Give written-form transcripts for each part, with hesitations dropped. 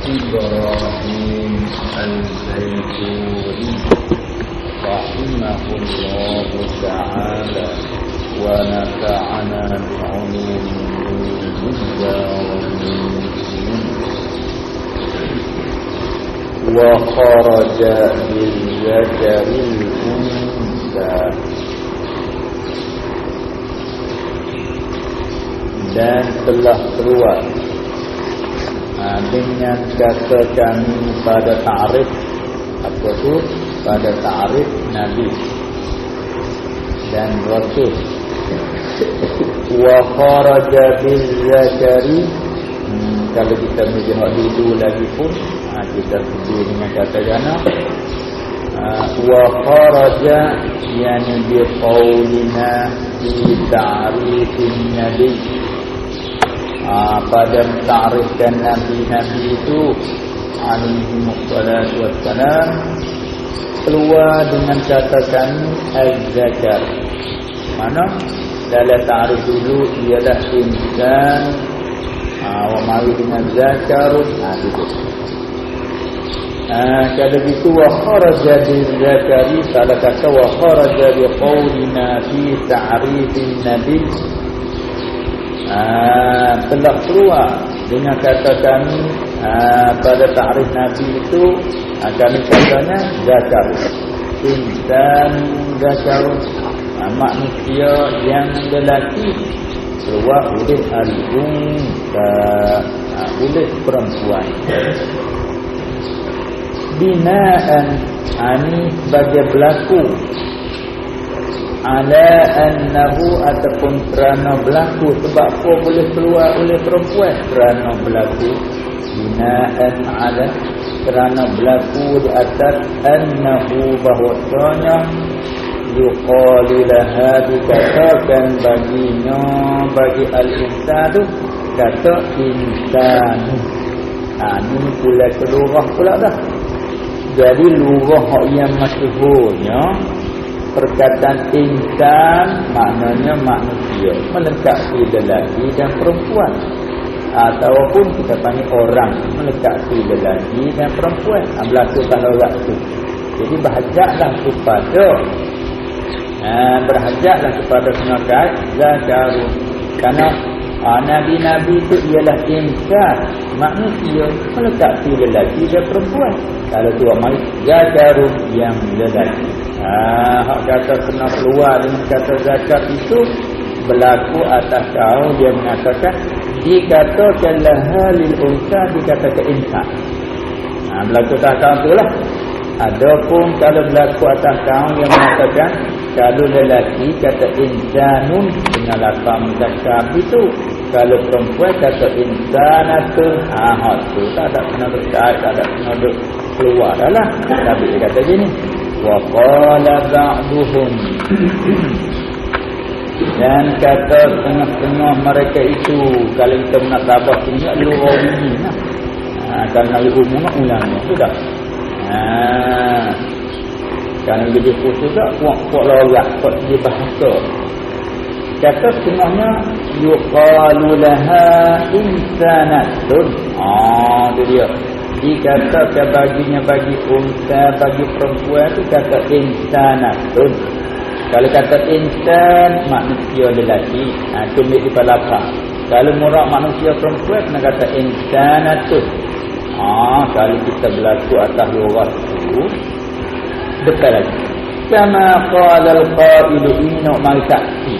إبراهيم البيتوري رحمه الله تعالى ونفعنا بعلومه وخرج بالذكر الأنثى dan telah keluar dengan kata kami pada ta'rif apa tu pada ta'rif Nabi dan Rasul wa kharaja bil zakari kalau kita melihat dulu lagi pun kita setuju dengan kata jana wa kharaja yani bi qaulina fi ta'rifin nabi pada ta'rifkan nabi-nabi itu alaihi wassalatu wassalam keluar dengan katakan az-zakar mana dalam ta'rif dulu ialah insan wa mari dengan zakarun itu kalau gitu wa kharaja bil-zakari salah kata wa kharaja bi qaulina fi ta'rifin nabi telah keluar dengan kata kami pada ta'rif Nabi itu kami katanya zakar insan zakar manusia yang lelaki keluar oleh al-unsa oleh perempuan binaan ani sebagai berlaku ala annahu ataupun kerana berlaku sebab apa boleh keluar oleh perempuan kerana berlaku binaan ala kerana berlaku di atas annahu bahwasanya yuqalu laha dikatakan baginya bagi al-insanu kata insan ini pula kelurah pula dah jadi lurah yang masyhurnya perkataan insan maknanya manusia melengkapi lelaki dan perempuan ataupun kita panggil orang melengkapi lelaki dan perempuan berlaku kalau waktu jadi berhajatlah kepada senakai zakarun kerana nabi-nabi itu ialah insan manusia melengkapi lelaki dan perempuan kalau tu mari zakarun yang lelaki hak kata kena keluar dengan kata zakat itu berlaku atas kaum dia mengatakan dikatakan lahalil unsa dikatakan insan berlaku atas kaum tu lah adapun kalau berlaku atas kaum yang mengatakan kalau lelaki kata insanun dengan lafaz muzakkar itu kalau perempuan kata insanatun tu tak ada kena berkait tak ada kena keluar dah lah tapi dia kata gini wa qala ba'duhum dan kata tengah-tengah mereka itu kalau kita nak tabah punya lughawiyyin kerana umum ulama sudah kan lebih khusus tak puak logat puak dia bahasa kata tengahnya yuqalu laha insanatun itu dia dikatakan baginya bagi unsa bagi perempuan itu kata insanatun kalau kata insan manusia lelaki tumit di palapa kalau murak manusia perempuan kena kata insanatun kalau kita berlaku atas lurah itu betul lagi sama qala al-qailu inna mai taksi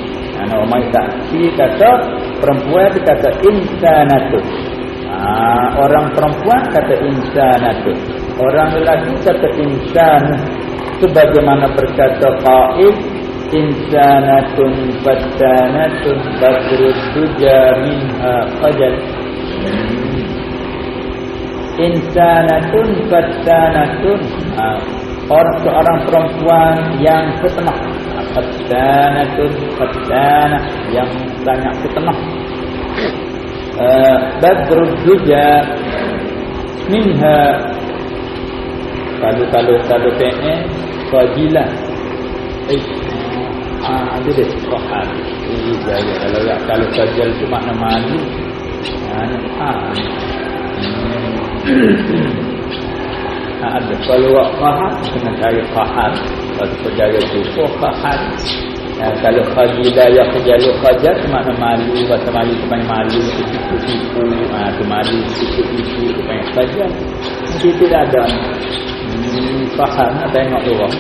mai taksi kata perempuan itu kata insanatun orang perempuan kata insanatun orang lelaki kata insan sebagaimana berkata qail insanatun fatanatun badrud duja minha qajal insanatun fatanatun seorang perempuan yang setenah fatanah yang banyak setenah badrud duja minha kalau PN fajilah ada deh sohan kalau fajal tu makna maju Ada kalau wak faham kena cari faham. Kalau perjaya tu faham. Kalau khajila ya khajalu khajat makna malu, bahasa malu tu panggil malu, tipu-tipu, tu malu, tipu-tipu tu panggil khajat. Mesti tidak ada. Faham nak tengok orang.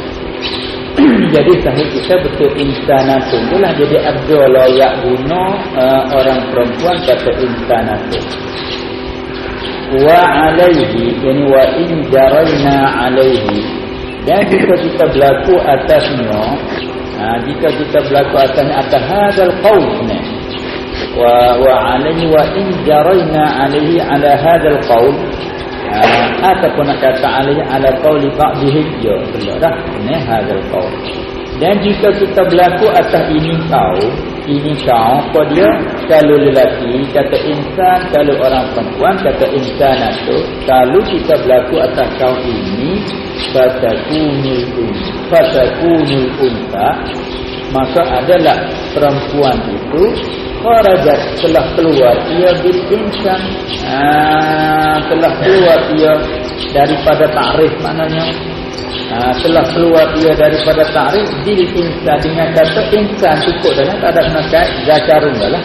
Jadi sahih kita betul insanatun itulah. Jadi ada layak guna orang perempuan kata insanatun. Wa alaihi, yani wa in jarayna alaihi. Dan jika kita berlaku atasnya, jika kita berlaku atasnya atas hadal qaul ni. Wa alaihi wa in jarayna alaihi ala hadal qaul. Ataupun nak kata alaihi ala qauli ba'dihim, ya betul dah. Ini hadal qaul. Dan jika kita berlaku atas ini kau, apa dia? Kalau lelaki kata insan, kalau orang perempuan kata insanat tu. Kalau kita berlaku atas kau ini, fatakunul unta, maka adalah perempuan itu kharajat, telah keluar ia bil insan, telah keluar ia daripada ta'rif, maknanya telah keluar ia daripada ta'rif bil insan, dengan kata insan cukup dah, tak ada kena kait zakarun dah lah.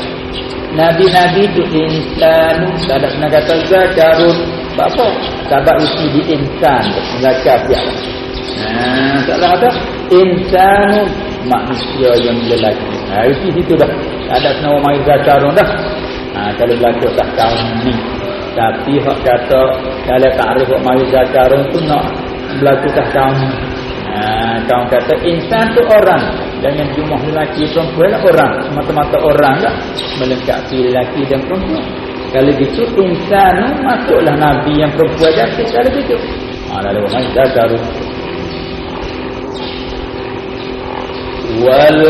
Nabi-nabi itu insanu, tak ada kena kata zakarun. Apa? Sebab isi di insan zakar dia. Tak ada kata insanu, manusia yang lelaki. Isi situ dah. Tak ada kena mai zakarun dah. Kalau berlaku tak kaum ni. Tapi hak kata kalau ta'rif hak mai zakarun tu nak berlaku tak kaum. Kaum kata insan tu orang, dengan jumlah lelaki perempuan orang, semata-mata orang tak melengkapi lelaki dan perempuan. Kalau gitu insan masuklah nabi yang perempuan cantik. Kalau gitu lalu mai zakarun. wal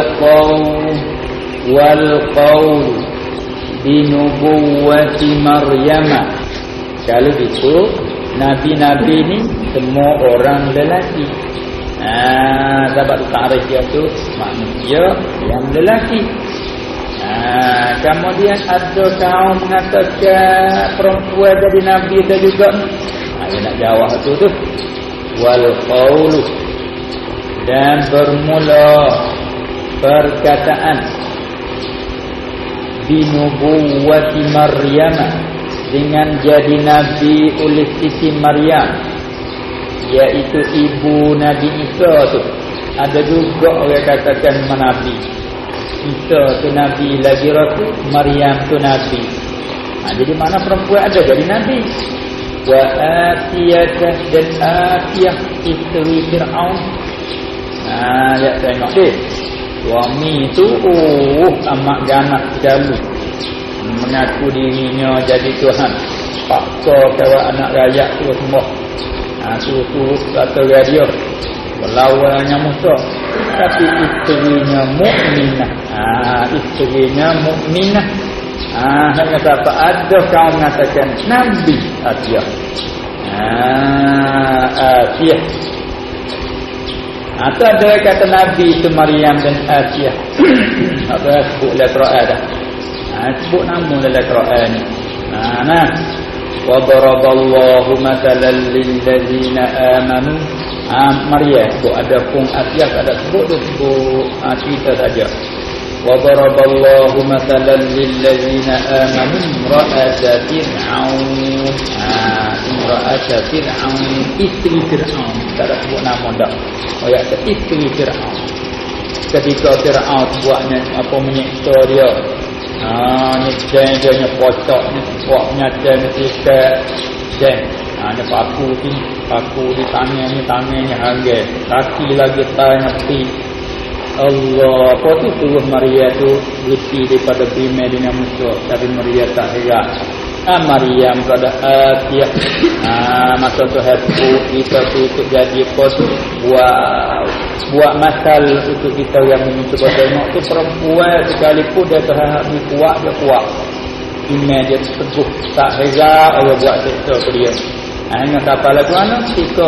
qaul binubuwati Maryam. Kalau gitu nabi-nabi ni semua orang lelaki. Sebab ta'rif dia tu manusia yang lelaki. Kemudian ada kaum mengatakan perempuan jadi nabi ada juga. Dia nak jawab tu. Wal qaulu, dan bermula perkataan binubuwati Maryam, dengan jadi nabi oleh Siti Maryam, iaitu ibu Nabi Isa tu. Ada juga orang katakan nabi. Isa tu nabi lagi rasul, Maryam tu nabi. Jadi mana perempuan ada jadi nabi. Wa Atiyah, dan Atiyah isteri Fir'aun. Lihat tengok dia. Suami tu amat ganas sekali, mengaku dirinya jadi Tuhan, paksa kawan anak rakyat tu semua. Suruh kata radio berlawannya Musa. Tapi isterinya mukminah. Isterinya mukminah. Hanya kata ada kaum mengatakan Nabi Atiyah. Atiyah. Atau ada kata Nabi itu Maryam dan Atiyah. Apa sebut dalam Quran dah. Sebut nama dalam Quran ni. Wa daraballahu mathalan lil ladzina amanu. Maryam sebut ada pun Atiyah tak ada sebut tu, sebut cerita saja. Wa daraballahu mathalan lil ladzina amanu imra'ata fir'aun. Imra'ata fir'aun, isteri Fir'aun. Tak ada sebut nama dah. Ayat isteri Fir'aun. Ketika Fir'aun buatnya apa menyiksa dia. Nyeksa dia pocok ni, buat nyata ni sikat dan ada paku di tangannya harga, kaki lagi tanya pi. Allah, apa tu tubuh Maria tu berhenti daripada bima dengan Musa. Tapi Maria tak heran. Maryam pada Atiyah. Masa tu hapu kita tu untuk jadi apa tu, buat masal untuk kita yang mencuba tengok tu perempuan sekalipun dia terhadap kuat, dia kuat. Iman dia teguh, tak heran Allah buat seksa ke dia. Hanya kapal lagu mana ketika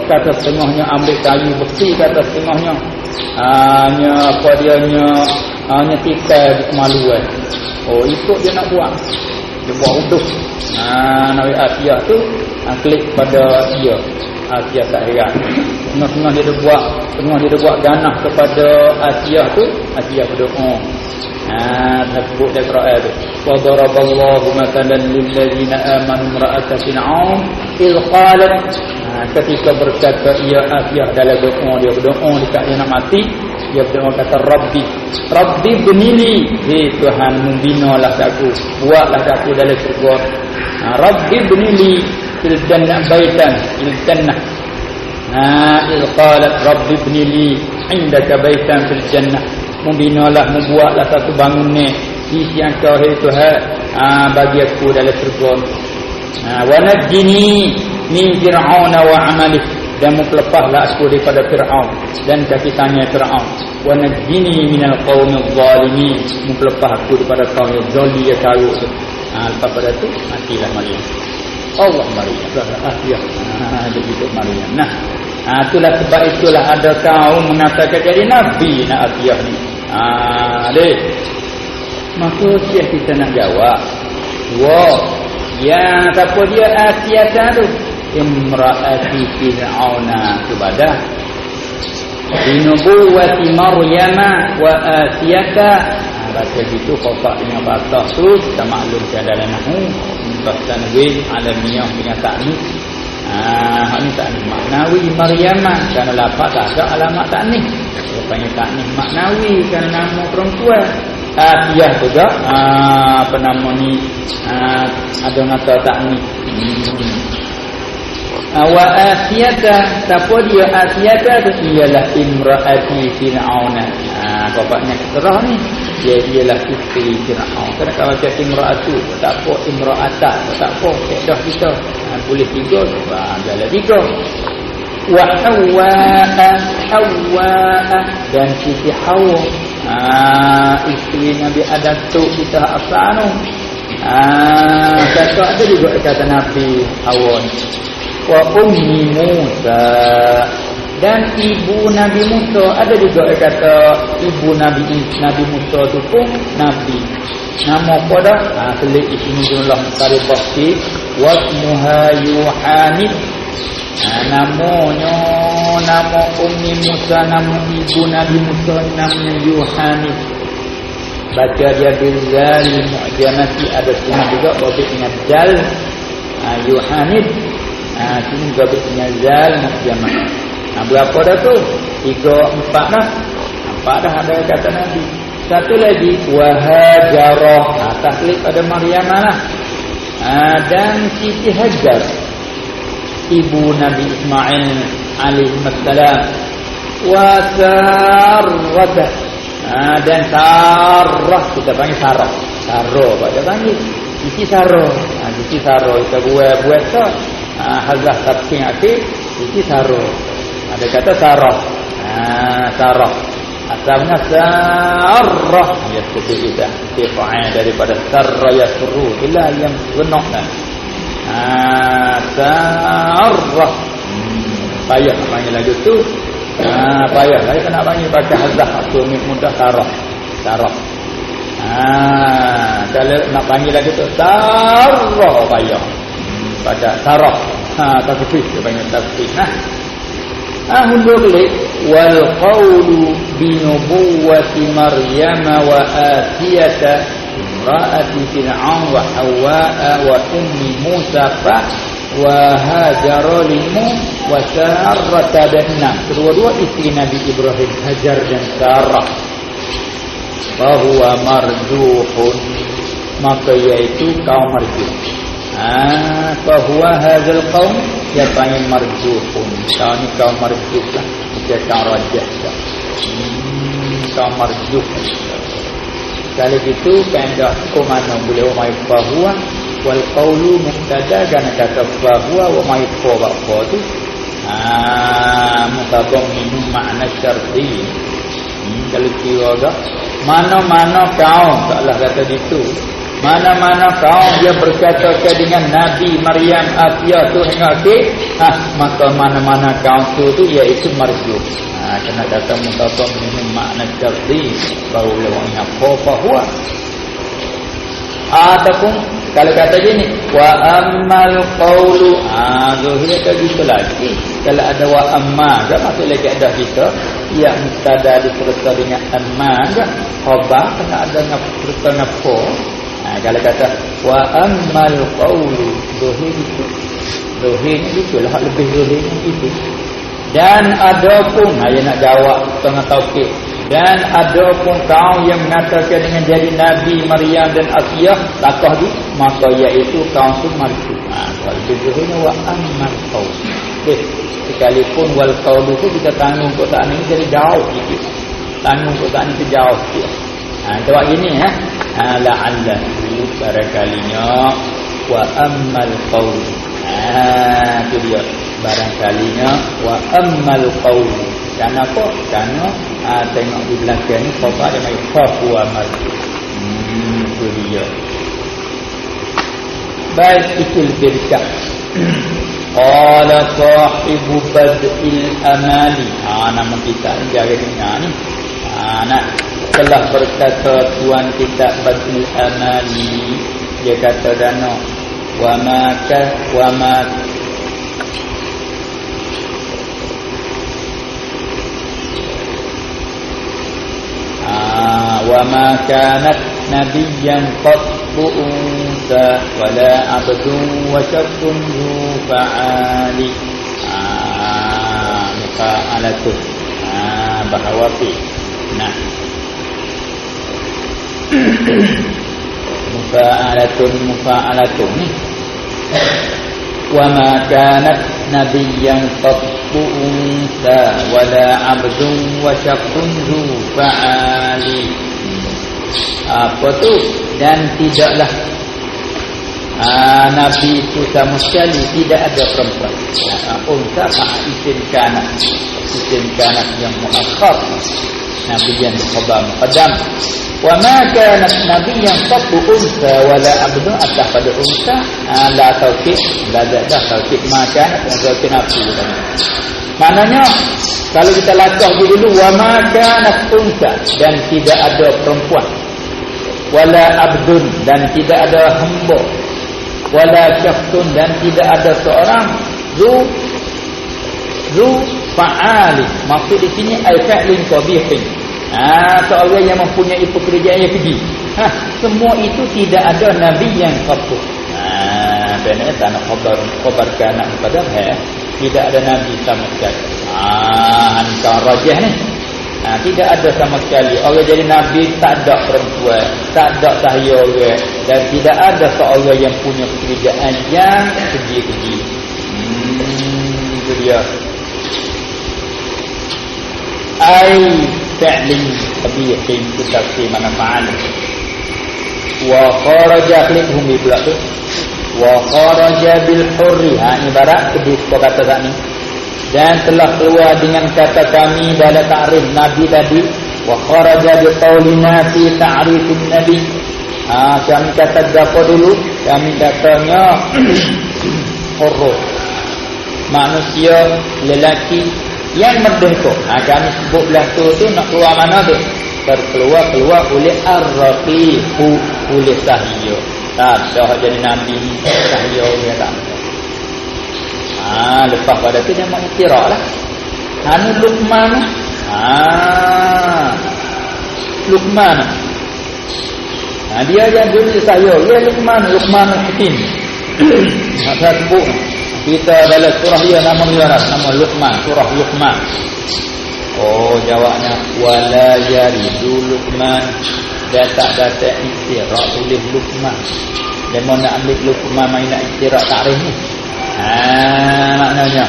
kata setengahnya ambil kayu besi, kata setengahnya hanya apa dia hanya tikai kemaluan. Ikut dia nak buat. dia buat uduk. Nabi Asiyah tu klik pada dia. Asiyah tak heran. Tengah-tengah dia buat ganah kepada Asiyah tu, Asiyah berdoa. Sebut dalam Quran tu. Wa daraballahu matalan lil ladzina amanu imra'ata fir'aun il qalat, ketika berkata ia Asiyah dalam doa, dia berdoa dekat dia nak mati, dia berdoa kata Rabbi benili, Tuhan membinalah aku, buatlah aku dalam syurga. Rabbi benili fil jannah baitan fil jannah. Il qalat Rabbi benili indaka baitan fil jannah, membinalah, membuatlah satu bangunan di sisi engkau hai Tuhan, bagi aku dalam syurga. Wa najjini min fir'aun wa 'amalih, dan melepaslah aku daripada Fir'aun dan kaki tangan Fir'aun. Wa najjini minal qaumil zalimin, melepah aku daripada kaum yang zalim ya karuk tu. Lepas pada tu matilah Maryam. Allah Maryam Asiyah. Begitu Maryam. Itulah sebab itulah ada kaum mengatakan jadi nabi nak Asiyah ni. Maka kita nak jawab. Yang siapa dia Asiyah tu? Imra'ati Fir'auna tubadah. Binubuwati Maryam wa Asiyata. Baca gitu kopaknya batas tu kita maklumkan dalam nahu bahkan win alamiah dengan taknis. Ini taknis maknawi Maryam kerana lafaz tak ada alamat taknis. Dia panggil taknis maknawi kerana nama perempuan. Asiyah juga apa nama ni, ada kata taknis. Wa Asiyata, siapa dia Asiyata tu? Ialah imra'ati Fir'auna. Bapaknya keterah ni, dia ialah isteri Fir'aun. Kerana kalau cakap imra'atu tak apa, imra'ata tak apa, dah kita boleh tiga, jalan tiga. Wa Hawwa, dan Siti Hawa, isteri Nabi Adam tu kita asal tu. Kata ada juga kata Nabi Hawa ni. Wa ummi Musa, dan ibu Nabi Musa. Ada juga kata ibu Nabi Musa tu pun Nabi. Nama apa dah? Selit di sini jumlah tarikh pasti. Wasmuha Yuhanid. Nama ummi Musa, nama ibu Nabi Musa namanya Yuhanid. Baca dia bizal mu'jamati, ada sini juga babit dengan jal. Yuhanid. Sini babit dengan zal mu'jamah. Berapa dah tu? 3, 4 dah. 4 dah ada kata Nabi. Satu lagi Wahajarah, taklid pada Maryam lah. Dan Siti Hajar, ibu Nabi Ismail alaihi wassalam. Wa Sarah, dan Sarah, kita panggil Sarah. Sarah pada panggil Siti Sarah. Siti Sarah kita buat tu. Hazah tafsir akhir Siti Sarah. Ada kata Sarah. Sarah asalnya Sarah, ya seperti itu. Tifa'an daripada Sarah yasru, ila yang benar kan. Sarah. Payah nak panggil lagu tu. Payah saya kena panggil pakai hazah atau mudah Sarah. Sarah. Kalau nak panggil lagu tu Sarah payah. Pada Sarah. Tafsir dia panggil tafsir. Hundur klik wal qawlu bi nubuwwati Maryam wa Asiyata imra'ati Fir'aun wa Hawwa wa ummi Musa wa Hajar limu wa Sarah tadanna. Kedua-dua isteri Nabi Ibrahim, Hajar dan Sarah. Bahwa marjuhun, maka iaitu kaum marjuh. Bahwa hadzal qaum, dia panggil marjuhun. Kaum ni kaum marjuh lah, dia kaum rajah lah. Kaum marjuh. Kalau gitu kaedah mana boleh umai bahwa wal qawlu mubtada, kan kata bahwa wa mai apa tu mutadammin makna syarti. Kalau kira dah mana-mana kaum, taklah kata gitu. Mana-mana kaum dia berkata dengan Nabi Maryam Asiyah tu hingga akhir, maka mana-mana kaum tu iaitu marjuh. Kena kata mutadammin makna syarti, baru lewat apa bahwa ataupun Kalau kata gini, wa ammal qawlu, zuhir tak gitu lagi. Kalau ada wa amma, tak masuk lagi ada kita. Ya mubtada diserta dengan amma, tak khabar kena ada serta dengan fa. Kalau kata wa ammal qawlu, zuhir itu. Zuhir itu lah lebih zuhir itu. Dan ada pun saya nak jawab tengah taukid. Dan ada pun kaum yang mengatakan dengan jadi Nabi Maryam dan Asiyah takah di maka iaitu kaum tu marfu. Kalau begitu wa amman qaul. Sekalipun wal qaul itu kita tanggung perkataan ini jadi jauh sikit. Tanggung perkataan itu jauh sikit. Jawab gini la'alla barakalinya wa ammal qaul. Itu dia barangkalinya wa ammal qaul. Kenapa? Kerana tengok di belakang ni khabar yang mai fa amal. Itu dia. Baik itu berkah. Qala sahibu bad'il amali. Nama kita ni jaga dengar ni. Nak telah berkata tuan kita bad'il amali. Dia kata dana wa ma وما كانت نبيا قط أنثى ولا عبد وشق ذو فعال مفاعلة bahwa fi mufa'alatun ni wa ma kanat nabiyyan qattu unsa wala 'abdun wa syaqqun zu fa'ali. Apa tu? Dan tidaklah nabi itu sama sekali tidak ada perempuan. Unsa isim kanat yang muakhar, nabi yang khabar muqaddam. Wa ma kanat nabiyyan qattu unsa wala 'abdun atah pada unsa la taukid la ada taukid maka taukid nabi. Maknanya kalau kita lakah dulu wa ma kanat unsa dan tidak ada perempuan, wala abdun dan tidak ada hamba, wala syakhsun dan tidak ada seorang zu fa'ali. Maksud di sini al-fa'lin qabihin. Seorang yang mempunyai pekerjaan yang keji. Semua itu tidak ada nabi yang qattu. Benar tanah khabar kana pada tidak ada nabi sama sekali. Antara rajih ni. Tidak ada sama sekali. Orang jadi nabi tak ada perempuan, tak ada cahaya orang, dan tidak ada seorang yang punya pekerjaan yang keji-keji. Itu dia. Ai fa'lin qabihin tafsir mana ma'an. Wa kharaja likhum pula tu. Wa kharaja bil hurri. Ibarat kedua kata tak ni. Dan telah keluar dengan kata kami dalam ta'rif Nabi tadi. Wa kharaja bi qaulina fi ta'rifin Nabi. Kami kata apa dulu? Kami katanya hurru, manusia lelaki yang merdeka. Kami sebut belah tu nak keluar mana tu? Keluar oleh ar-raqiq, oleh sahaya. Tak dah jadi Nabi sahaya dia tak. Lepas pada tu dia mengiktiraf lah. Luqman. Luqman. Dia yang dulu saya. Dia Luqman Hakim. Maka sebut kita dalam surah dia nama Luqman, surah Luqman. Jawabnya wala yaridu Luqman. Dia tak dapat iktiraf oleh Luqman. Dia mau nak ambil Luqman main nak iktiraf takrif ni. Maknanya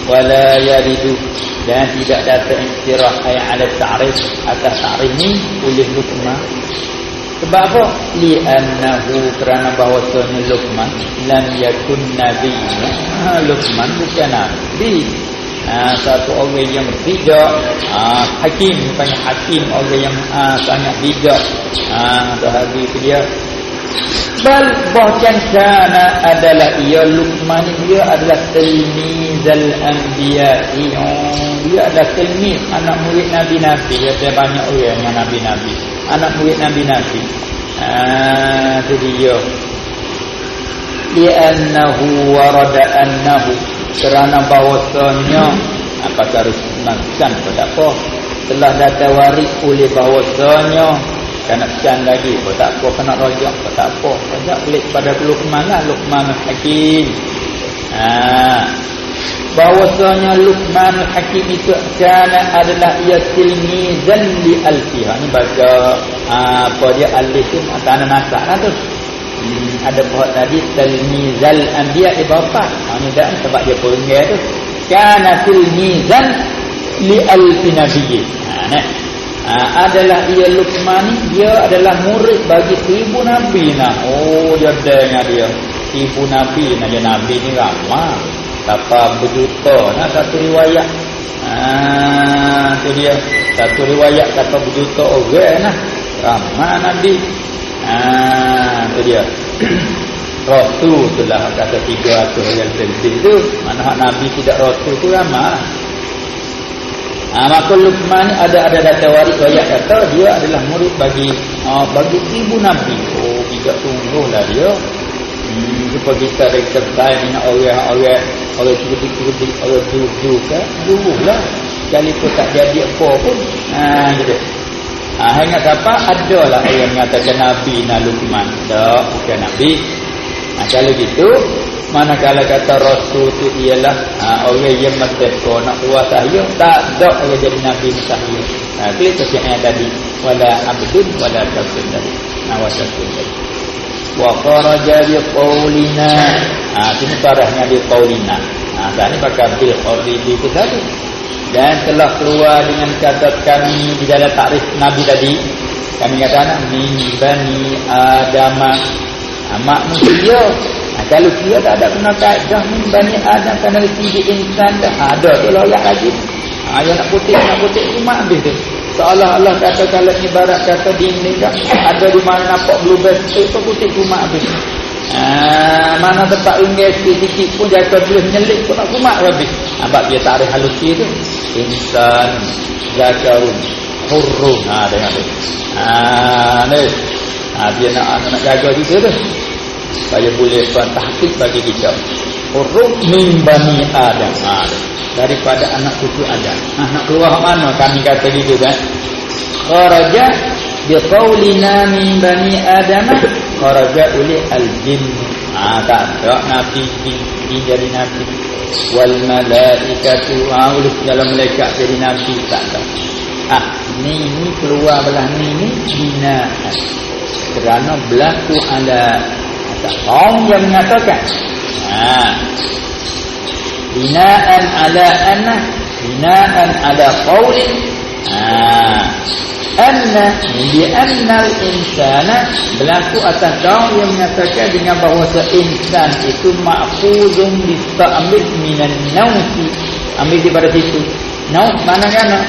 wala yaridu dan tidak dapat iktiraf ala ta'rif atas ta'rif ni oleh Luqman. Sebab apa? Li'annahu kerana bahawasanya Luqman lam yakun nabiyya. Luqman bukan nabi. Satu orang yang bijak, hakim, bukan hakim, orang yang sangat bijak. Sahabat dia bal bahkan kana adalah ia Luqman dia adalah tilmizal anbiya. Dia adalah tilmiz, anak murid nabi-nabi. Ada banyak orang yang nabi-nabi, anak murid nabi-nabi. Itu dia. li'annahu warada annahu, kerana bahawasanya apa harus makan tak apa, telah datang waris oleh bahawasanya kena can lagi tak apa, kena rojak tak apa, rojak klik pada Luqman lah, Luqman Hakim. Bahawasanya Luqman Hakim itu kana adalah ia tilmizan li alfiha. Ni baca apa dia alif tu tanah nasak lah tu. Ada pohon tadi tilmizal anbiya ibarat. Ni dah sebab dia penggel tu. Kana tilmizan li alfi nabiyyin. Adalah ia Luqman ni, dia adalah murid bagi 1000 nabi nah. Oh, dia dengar dia 1000 nabi nah, dia nabi ni ramai. Apa berjuta nah, satu riwayat. Tu dia. Satu riwayat kata berjuta orang nah. Ramai nabi. Tu dia. Rasul telah kata 300 yang lebih tu. Mana hak nabi tidak rasul tu ramai. Maka Luqman ada data waris riwayat kata dia adalah murid bagi 1000 nabi. Oh, tidak sungguhlah dia. Supaya kita terkait dengan orang cerdik, orang jujur kan, dululah. Sekali pun tak jadi apa pun. Gitu. Ingat apa? Adalah orang mengatakan Nabi Luqman. Tak, bukan Nabi. Kalau gitu, manakala kata Rasul itu ialah orang yang merdeka nak buat saya, tak ada orang jadi Nabi mustahil. Itu yang tadi. Wala abdun wala kafir tadi. Wasatul tadi. Wa kharaja bi qaulina. Ini parahnya bi qaulina. Ini pakai bil qarribi itu tadi. Dan telah keluar dengan kata kami di dalam takrif Nabi tadi. Kami kata min bani Adama, manusia. Kalau dia tak ada kena kaedah min bani Adam kerana tinggi insan dah ada tu loyak lagi. Yang nak putih cuma habis tu. Seolah-olah kata kalau ibarat kata dinding dah ada di mana nampak blue base tu putih cuma habis. Mana tempat unggah sikit pun jatuh boleh nyelip pun tak kumat habis. Sebab dia tarik halusi tu. Insan zakarun hurrun. Dengar tu. Ni. Dia nak jaga juga tu. Supaya boleh tahqiq bagi kita. Hurrun min bani Adam. Daripada anak cucu Adam. Nak keluar mana kami kata gitu kan? Kharaja bi qaulina min bani Adam, kharaja uli al-jin. Tak ada nabi jin jadi nabi. Wal malaikatu ulus dalam malaikat jadi nabi tak ada. Ni keluar belah ni bina. Kerana berlaku ada kaum yang mengatakan binaan ala anna, binaan ala qawli anna bi anna al-insana, berlaku atas kaum yang mengatakan dengan bahawa insan itu ma'khuzun bista'amid minan nawsi, ambil daripada situ. Naus maknanya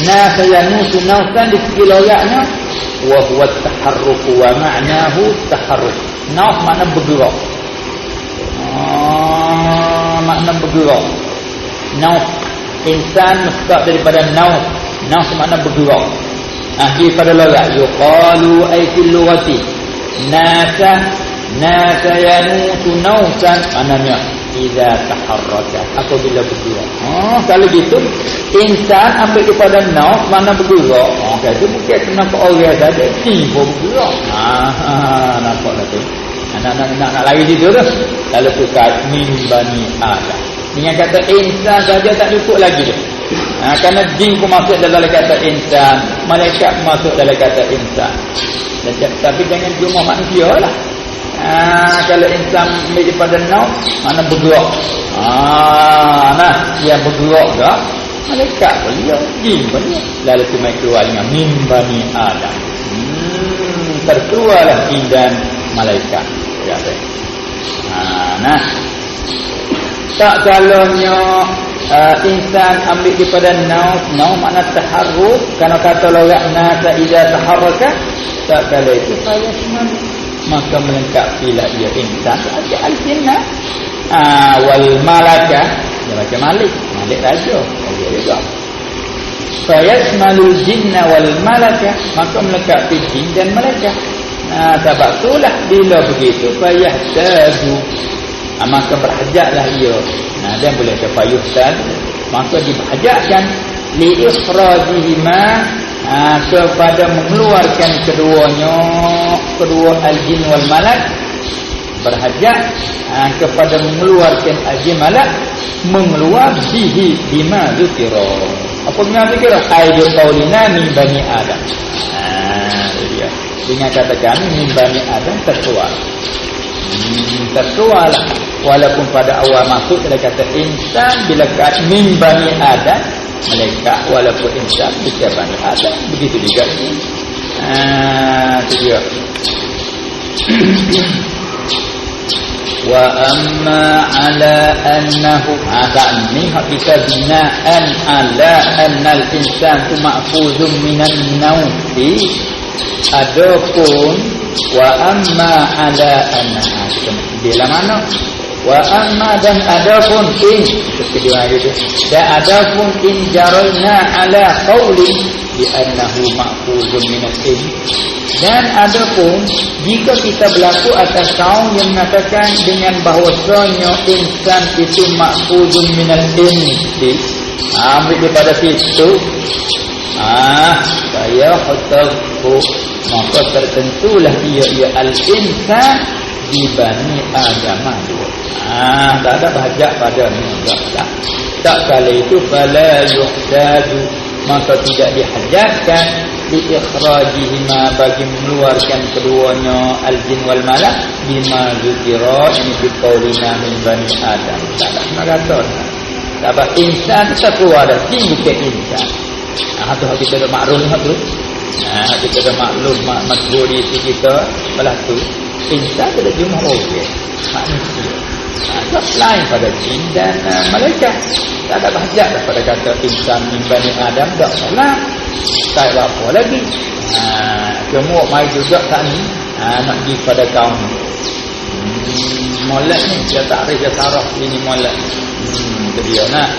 nasayanusu nausan di segi loyaknya wa huwa taharruk wa ma'nahu taharruk. Naus makna bergerak. Makna bergerak. Naus insan mustaq daripada naus. Naus makna bergerak. Daripada loyak yuqalu ay fil lughati nasa yanusu nausan, maknanya idza taharraka, apabila bergerak. Kalau gitu insan ambil daripada naus mana bergerak. Itu bukan kenapa orang saja ni pun bergerak. Nampak tak tu? Nak lari situ tu. Kalau tukar min bani Adam, dengan kata insan saja tak cukup lagi tu. Kerana jin pun masuk dalam kata insan, malaikat pun masuk dalam kata insan. Tapi jangan cuma manusia lah. Kalau insan ambil daripada naus, mana bergerak. Yang bergerak tak? Malaikat pun dia, jin pun dia. Lalu tu mai keluar dengan min bani Adam. Terkeluarlah jin dan malaikat. Tak kalaunya insan ambil daripada naus makna taharruk, kerana kata loyak nasa idza taharraka, tak kala itu saya senang, maka melengkapilah ia insan ada al-jinnah wal malaka, dia macam malik raja dia juga. Fayasmalul jinna wal malaka, maka melengkapi jin dan malaikat. Sebab itulah bila begitu fayahtaju, maka berhajatlah ia. Dan boleh kepayuhkan, maka dibahajatkan liikhrajihima, kepada mengeluarkan kedua al-jin wal malak, berhajat kepada mengeluarkan al-jin malak, mengeluar bihi bima zikra. Apa bima zikra? Ai qaulina min bani adam. Dia dengan kata kami min bani adam terkeluar. Terkeluarlah, walaupun pada awal masuk dia kata insan, bila kata min bani adam malaikat, walaupun insan bukan bani adam, begitu juga ni. Itu dia. Wa amma ala annahu, ni hak kita binaan ala annal insan tu ma'fuzun minan nawmi. Adapun wa amma ala annahu, bila mana wa amma dan adapun in kedua itu, dan adapun in jarayna ala qawli bi annahu ma'khuzun min al-in, dan adapun jika kita berlaku atas kaum yang mengatakan dengan bahawasanya insan itu ma'khuzun min al-in, ambil daripada situ, saya khatabu, maka tertentulah ia al-insan di Bani Adam dua. Tak ada bahajat pada ni, tak kala itu fala yuhtaju, maka tidak dihajatkan diikhrajihima, bagi mengeluarkan keduanya al-jin wal malak bima zikra, ini biqaulina min Bani Adam. Tak ada kata sebab insan tak keluar dah, jin bukan insan. Tu kita ada maklum tu. Kita ada maklum maksud di kita belah tu. Insan ada jumlah orang manusia. Tak lain pada jin dan malaikat. Tak ada bahajat pada kata insan min Bani Adam, tak salah. Tak ada apa lagi. Semua mai juga tak ni. Nak pergi pada kaum molek ni, dia tak rejah sarah ini molek. Itu dia nak.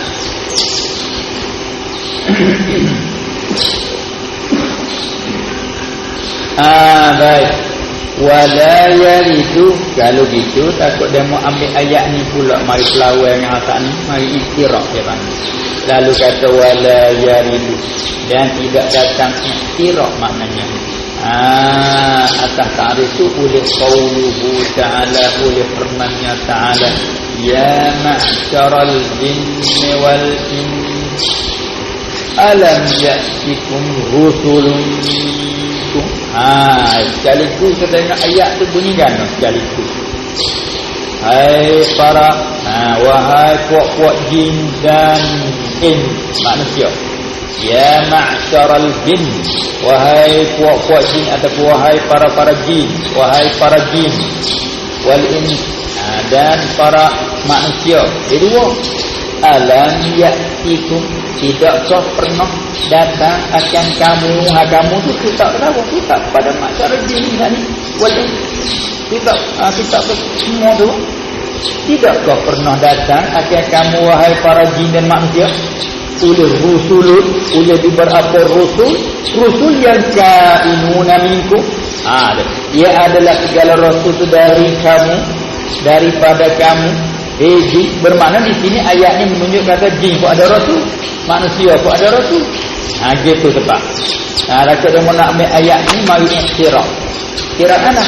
Baik. Wala yaridu, kalau gitu takut dia mau ambil ayat ni pula, mari pelawai yang atas ni, mari iktiraf dia panggil. Lalu kata wala yaridu, dan tidak datang iktiraf maknanya. Atas ta'rif itu oleh qauluhu ta'ala, oleh firman-Nya ta'ala, ya ma'syaral jinni wal ins alam ya'tikum rusulun minkum. Sekaligus kita tengok ayat tu bunyi kan, sekaligus. Hai para, wahai puak-puak jin dan ins, manusia. Ya ma'syaral jin, wahai puak-puak jin, ataupun wahai para jin, wahai para jin wal ins, dan para manusia. Jadi dua. Alam ya'tikum, tidakkah pernah datang akan kamu, kamu tu kita tahu kita pada masyarakat jin ni wal ins, kita semua tu, tidakkah pernah datang akan kamu wahai para jin dan manusia oleh rusul, oleh beberapa rusul yang kainuna minkum. Ia adalah segala rasul itu dari kamu, daripada kamu. Bermakna di sini ayat ni menunjuk kata jin pun ada rasul, manusia pun ada rasul. Gitu tepat. Kalau dia nak ambil ayat ni, mari iktiraf. Iktiraf mana?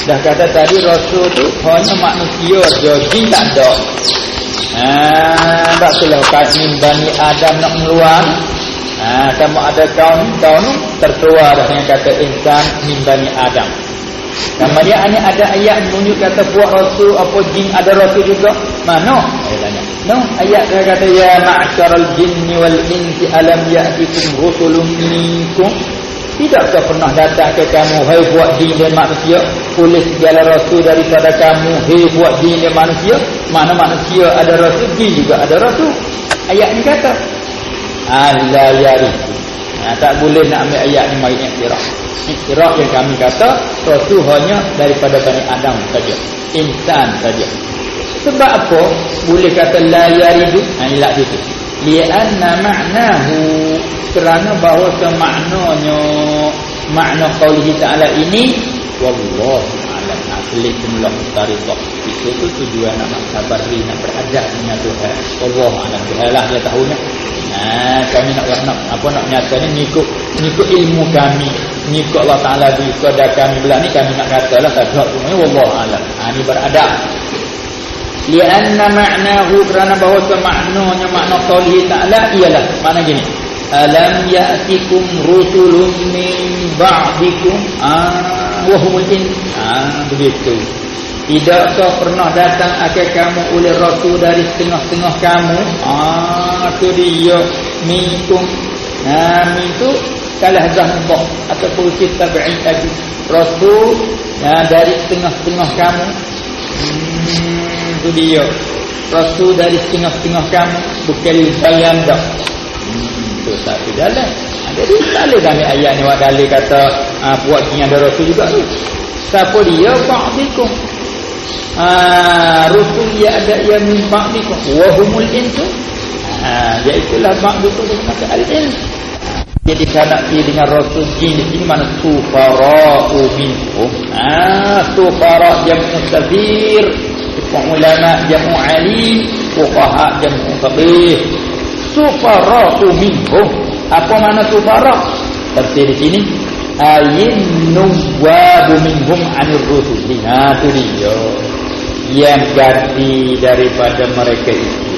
Dah kata tadi rasul tu hanya manusia je, jin tak ada. Tak salah kata Bani Adam nak keluar. Kamu ada kaum terkeluar dengan kata insan min Bani Adam. Kemudian ini ada ayat menunjuk kata buat rasul, apa jin ada rasul juga. Mana? Saya tanya. No, ayat dia kata ya ma'syaral jinni wal insi alam ya'tikum rusulun minkum. Tidakkah pernah datang ke kamu, hai buat jin dan manusia, oleh segala rasul daripada kamu, hai buat jin dan manusia. Mana manusia ada rasul, jin juga ada rasul. Ayat ni kata la yaridu. Tak boleh nak ambil ayat ni mari iktiraf. Iktiraf yang kami kata rasul hanya daripada Bani Adam saja, insan saja. Sebab apa boleh kata la yaridu? Ilat itu li'anna ma'nahu, kerana bahawa maknanya, makna qaulih ta'ala ini wallahu a'lam. Asli semula mustaridah. Itu tu tujuan nak sabari, nak beradab dengan Tuhan. Wallahu a'lam. Tuhanlah dia tahunya. Kami nak nyata ni ngikut ilmu kami, ngikut Allah Taala beri kepada kami belah ni, kami nak katalah tak semuanya wallahu a'lam. Ni beradab. Lianna ma'nahu, kerana bahawa maknanya makna qaulih ta'ala ialah makna gini. Alam ya'tikum rusulun min ba'dikum wa humul in. Begitu. Tidakkah pernah datang akan kamu oleh rasul dari setengah-setengah kamu? Itu dia minkum. Min tu kalah zahmah ataupun kita tabi'in tadi. Rasul dari setengah-setengah kamu. Itu dia. Rasul dari setengah-setengah kamu, bukan bayan dah. Itu satu jalan. Jadi tak boleh kami ayat ni wakali kata buat ni ada rasul juga tu. Siapa dia? Ba'dikum. Rasul ya ada yang min ba'dikum wa humul insu. Iaitulah ba'dikum maka al-in. Jadi kalau dia dengan rasul jin di sini mana sufara'u minhum. Sufara' jamu sabir, ulama jamu alim, fuqaha jamu faqih. Sufara'u minhum. Apa makna sufara'? Tafsir di sini ayin nuwabu minhum 'anil rusul. Itu dia yang ganti daripada mereka itu.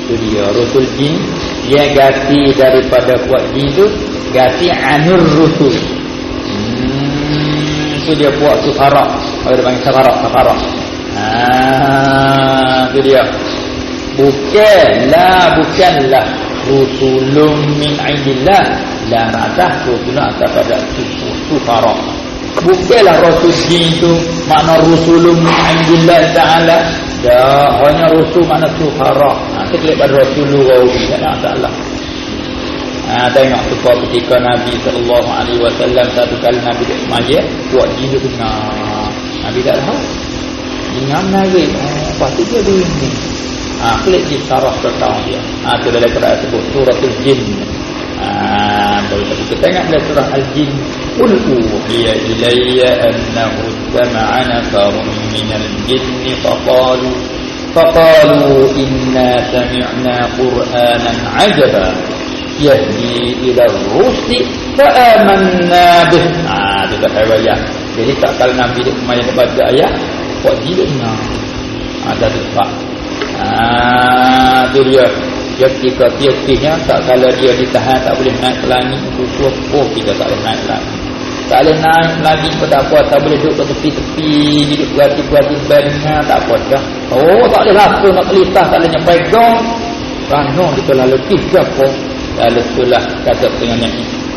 Itu dia rasul jin yang ganti daripada kuat jin itu, ganti 'anil rusul. Itu dia buat sufara'. Orang panggil sufara'. Itu dia. Bukanlah rusulun min indillah, la ra'atah rusulun pada sufara'. Bukanlah rasul jin itu makna rusulun min indillah ta'ala. Dah, hanya rasul makna sufara'. Terkait pada rasulullah tak salah. Tengok tu ketika Nabi SAW satu kali Nabi duduk majlis, buat jin tu dengar. Nabi tak tahu. Dengar menarik. Lepas tu dia ini. Klik di sarah tertawa dia. Itu dalam Quran sebut suratul jin. Baru kita tengok dalam surah al-jin. Qul uhiya ilayya annahu istama'a nafarun minal jinni faqalu inna sami'na qur'anan 'ajaba yahdi ila ar-rusdi fa amanna bih. Itu dah ayat. Jadi tak kalau Nabi dia kemarin baca ayat, buat dia dengar. Ada sebab. Itu dia. Ketika tiap-tiapnya tak kalau dia ditahan tak boleh naik ke langit, kita tak boleh naik ke langit. Tak boleh naik lagi pun tak apa, tak boleh duduk ke tepi-tepi, duduk berhati-hati badannya tak apa dah. Tak boleh langsung nak kelitah, tak boleh pegang. Ranong kita lalu tiga pun. Lalu itulah kata tengahnya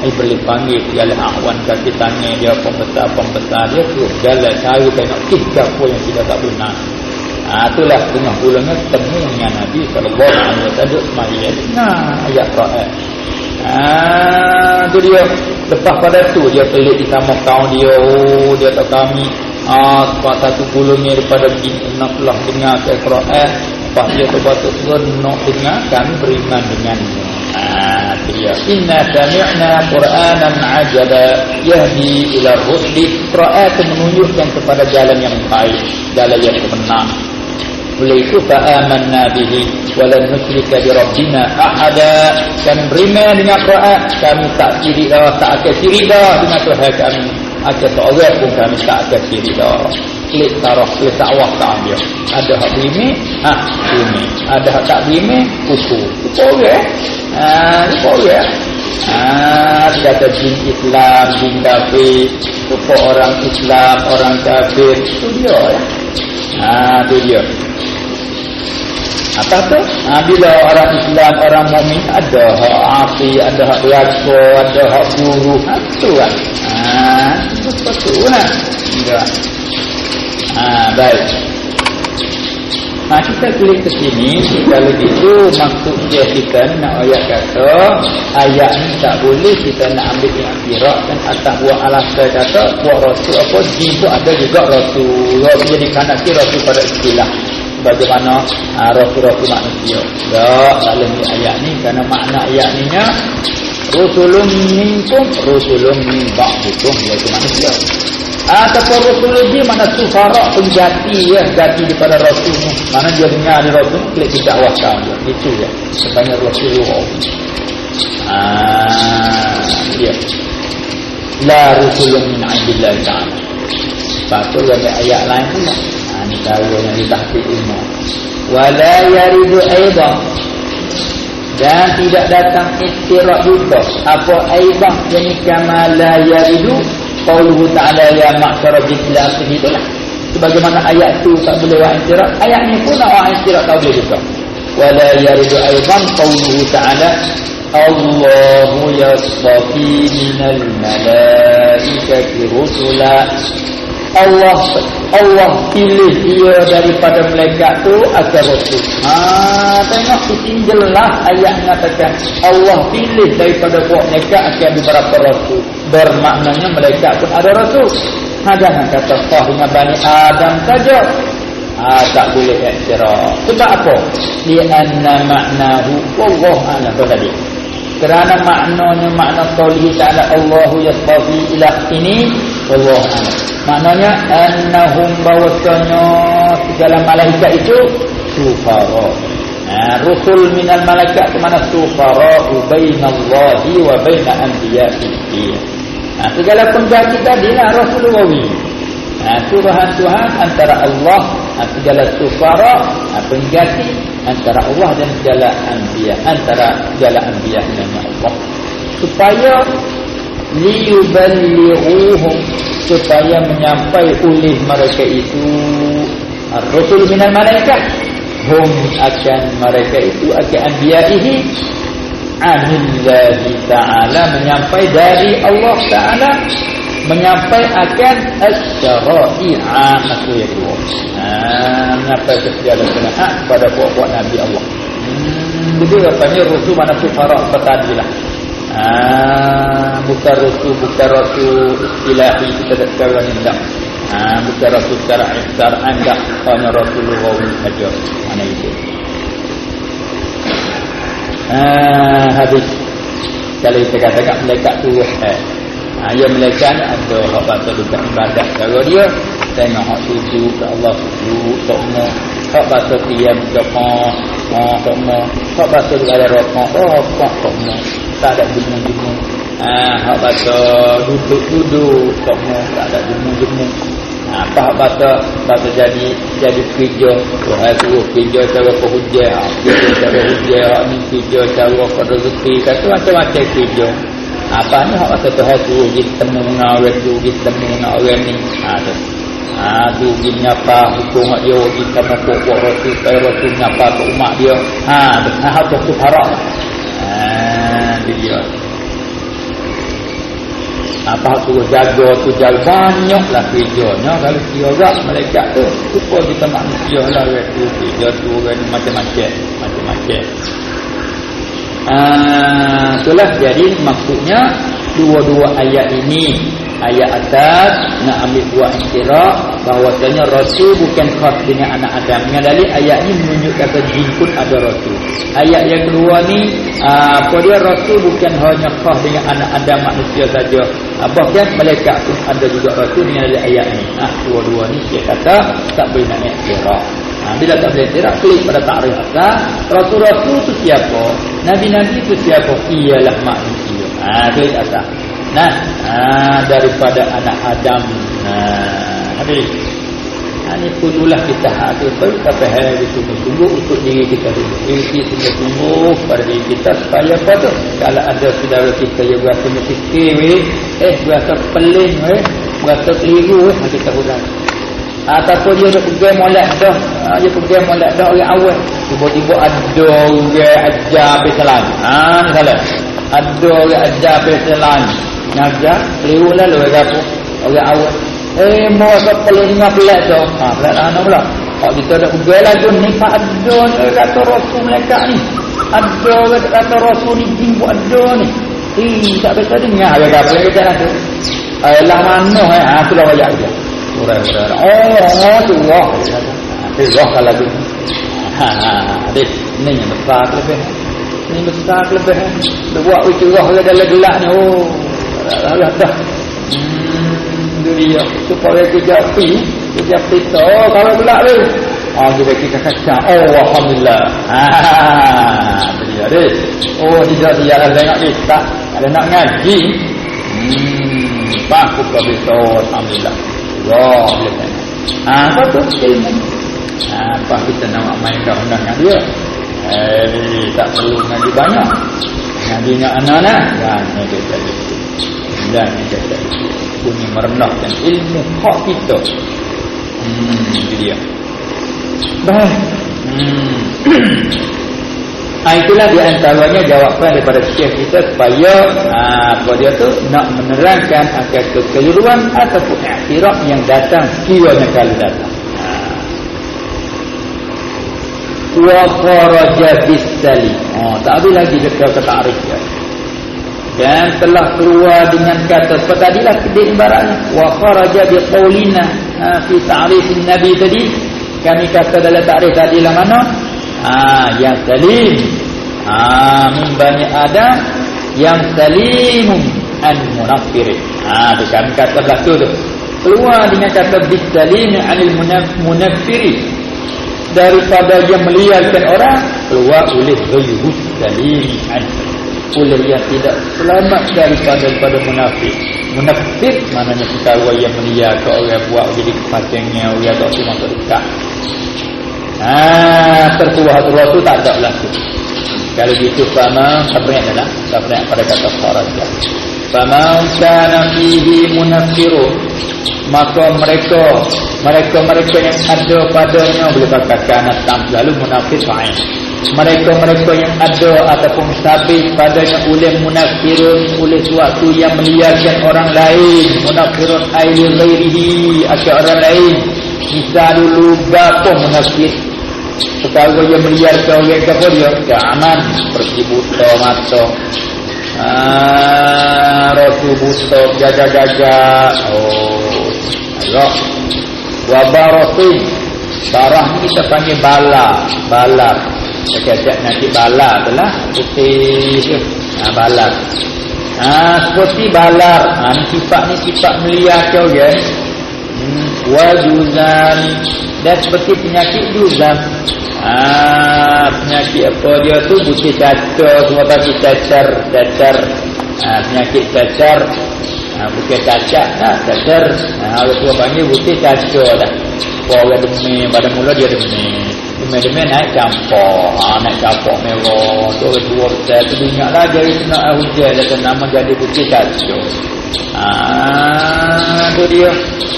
boleh panggil segala ahwan kaki tangan dia pembesar dia tu jalan cara tengok tiga pun yang kita tak boleh naik. Itulah tengah bulannya temunya Nabi SAW semaya ayat Quran. Itu dia. Lepas pada tu dia pelik di sama kaum dia. Dia tak kami satu bulannya daripada nak telah dengar ke Quran. Lepas dia terbatuk nak dengar, kami beriman dengannya. Itu dia. Inna sami'na Qur'anan 'ajaba yahdi ila rusdi. Quran itu menunjukkan kepada jalan yang baik, jalan yang benar. Oleh itu fa'amanna bihi walan nusyrika bi rabbina ahada. Kami beriman dengan Quran, kami tak syirik dah, tak akan syirik dah dengan Tuhan kami. Akan seorang pun kami tak akan syirik dah. Klik tarah, klik dakwah tak dia. Ada hak beriman, beriman. Ada hak tak beriman, kufur. Kufur kata jin Islam, jin kafir, kufur orang Islam, orang kafir. Itu dia ya. Itu dia. Apa tu? Bila orang Islam, orang mukmin ada hak api, ada hak biasa, ada hak buruk. Itu kan. Betul lah. Enggak. Baik. Kita klik ke sini. Kalau gitu maksudnya kita nak ayat kata ayat ni tak boleh kita nak ambil yang akhirat dan atas buat alasan kata buat rasul apa jin tu ada juga rasul. Rasul jadi kanak kira rasul pada istilah. Bagaimana rasul-rasul manusia. Tak boleh ni ayat ni kerana makna ayat ni nya rusulun minkum rusulun min ba'dikum, iaitu manusia. Ataupun Rasul lagi mana sufara penjati ya, ganti daripada Rasul ni. Mana dia dengar di Rasul klik tidak wahkah dia. Itu ya. Sebanyak Rasulullah. Dia. La rusulun min indillah ta'ala. Patut ada ayat lain pula. Ini cara yang ditahqiq ilmu. Wala yaridu aidan. Dan tidak datang istiraq juga. Apa aidan? Yani kama la yaridu qauluhu ta'ala ya ma'syara jinni itulah. Sebagaimana ayat tu tak boleh wa istiraq, ayat ni pun wa istiraq tak boleh juga. Wala yaridu aidan qauluhu ta'ala Allahu yastafi minal malaikati rusula. Allah pilih dia daripada malaikat tu akan rasul. Tengok itu jelas ayat mengatakan Allah pilih daripada buat malaikat akan beberapa rasul. Bermaknanya malaikat pun ada rasul. Jangan kata sah dengan Bani Adam saja. Tak boleh iktiraf. Sebab apa? Lianna ma'nahu wallahu a'lam tadi. Kerana maknanya makna qauli ta'ala Allahu yastafi ila ini wallahu a'lam. Maknanya annahum bahwasanya segala malaikat itu sufara. Rusul minal malaikat itu mana sufara bainallahi wa baina anbiya'ihi. Segala penjati tadilah Rasulullah. Suruhan Tuhan antara Allah, segala sufara penjati antara Allah dan segala anbiya, antara segala anbiya dengan Allah, supaya liyuballighuhum, supaya menyampai oleh mereka itu ar-rusul minal malaikat, hum akan mereka itu akan anbiya'ihi anillahi ta'ala, menyampai dari Allah Ta'ala, menyampai akan asy-syara'i'a maksudnya menyampai segala kebenaran kepada puak-puak Nabi Allah. Jadi katanya Rasul mana sufara petadilah. Bukan Rasul ilahi kita sekarang ni tak. Bukan Rasul secara anda hanya Rasulullah saja. Mana itu? Habis kalau kita katakan malaikat tu yang malaikat ada hak batal dekat ibadat cara dia, tengok hak sujud ke Allah, sujud sokmo, hak batal qiyam sokmo, sokmo, hak batal ada rokok sokmo, tak ada jemu-jemu. Hak batal duduk sokmo, tak ada jemu-jemu. Apa hak batal jadi kerja, Tuhan suruh kerja cara perhujah, kerja cara hujah, ni kerja cara rezeki, kata macam-macam kerja. Apa ni hak kata Tuhan suruh pergi temu dengan orang tu, pergi temu dengan orang ni. Tu pergi menyapa hukum hak dia, pergi temu pokok Rasul, supaya Rasul menyapa ke umat dia. Hak tu harap. Dia apa hak suruh jaga tu, jaga banyaklah kerjanya. Kalau kira orang malaikat tu supaya kita manusia lah orang tu, kerja tu orang macam-macam. Itulah jadi maksudnya dua-dua ayat ini, ayat atas nak ambil buat iktiraf bahawasanya Rasul bukan khas dengan anak Adam. Dengan dalil ayat ini menunjukkan jin pun ada Rasul. Ayat yang kedua ni apa dia, Rasul bukan hanya khas dengan anak Adam manusia saja, bahkan malaikat pun ada juga Rasul dengan dalil ayat ini. Dua-dua ni dia kata tak boleh nak iktiraf. Bila tak boleh iktiraf, klik pada takrif asal. Rasul-rasul itu siapa? Nabi-nabi itu siapa? Ialah manusia. Klik asal. Daripada anak Adam. Habis. Ini perlulah kita hadir kita faham sungguh-sungguh untuk diri kita sendiri, sungguh-sungguh pada diri kita supaya apa tu? Kalau ada saudara kita yang berasa berfikir, berasa peling, berasa keliru, kita hurang. Ataupun dia nak pergi molek dah, orang awal, tiba-tiba ada orang ajar besalan. Ni salah. Ada orang ajar besalan. Ngajar, keliru lah lu orang awal. Mau apa pelik dengan pelik tu? Pelik mana pula? Kalau kita nak pergi lagi ni, ada ni kata Rasul malaikat ni. Ada kata Rasul ni jin buat ada ni. Tak biasa dengar agak pelik kita nak tu. Lah mana tu lah wajah dia. Orang-orang. Allah. Allah kalau tu. Adik, ni yang besar kelebihan. Ni besar kelebihan. Dia buat curah ke dalam gelap ni. Dah. Itu dia. Supaya kerja api. Kerja pita. Oh, kalau pula tu. Kita kacang. Oh, alhamdulillah. Itu dia deh. Oh, dia ada tengok ni. Tak ada nak ngaji. Pak buka pita. Alhamdulillah. Allah boleh tengok. Apa tu ilmu? Apa kita nak main undang-undang dengan dia? Tak perlu ngaji banyak. Ngaji dengan anak-anak. Dan dia jadi. Dan dia jadi. Punya merendahkan ilmu hak kita. Itu dia. Baik. Itulah di antaranya jawapan daripada Syekh kita supaya apa dia tu nak menerangkan akan kekeliruan ataupun iktiraf yang datang sekiranya kali datang. Wa kharaja bis-salim. Tak habis lagi dia kata arif dia. Dan telah keluar dengan kata seperti tadilah kedai ibaratnya. Wa kharaja bi qaulina fi ta'rifin nabi tadi. Kami kata dalam takrif tadi lah mana? Yang salim. Min bani Adam yang salimun an munafirin. Tu kami kata belakang tu. Keluar dengan kata bis salim anil munafirin. Daripada yang meliarkan orang keluar oleh ghayrus salim oleh yang tidak selamat daripada munafik. Munafik maknanya perkara yang meliarkan orang buat jadi kepacengnya orang tak cuma terdekat. Tertuah tu tak ada berlaku. Kalau gitu fama sebenarnya adalah sebenarnya pada kata kharaja. Fama kana fihi munafirun, maka mereka yang ada padanya boleh katakan tam lalu munafik lain. Mereka yang ada ataupun sabit padanya oleh munafirun oleh suatu yang meliarkan orang lain. Munafirun aili ghairihi asyik orang lain. Misal dulu bapa munafik perkara yang meliarkan orang kafir dia keaman seperti buta mata, ratu buta jaga-jaga. Allah wabaratin barah ni kita panggil balar kecek nanti balar itulah putih balar. Seperti balar ni sifat meliarkan orang. Wajuzan dan seperti penyakit juzam. Penyakit apa dia tu butir cacar semua bagi cacar. Penyakit cacar bukan cacat cacar. Orang tua panggil butir cacar dah. Orang demam pada mula dia demam naik campur merah tu orang tua besar tu ingatlah jadi nak hujan dan nama jadi butir cacar. Tu dia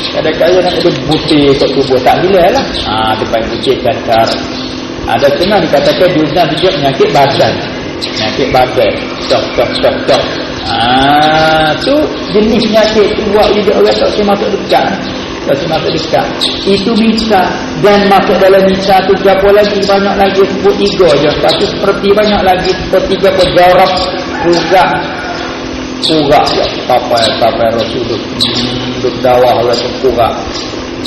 kadang-kadang nak ada butir kat tubuh tak gila lah. Dia panggil butir cacar. Ada setengah dikatakan juzam juga penyakit badan. Cok. Tu jenis penyakit tu buat lidah orang tak sempat masuk dekat. Itu bisa dan masuk dalam bisa tu siapa lagi banyak lagi sebut 3 je. Tapi seperti banyak lagi seperti apa jarab Kurak ya, sampai Rasulullah duduk dawah orang kurak.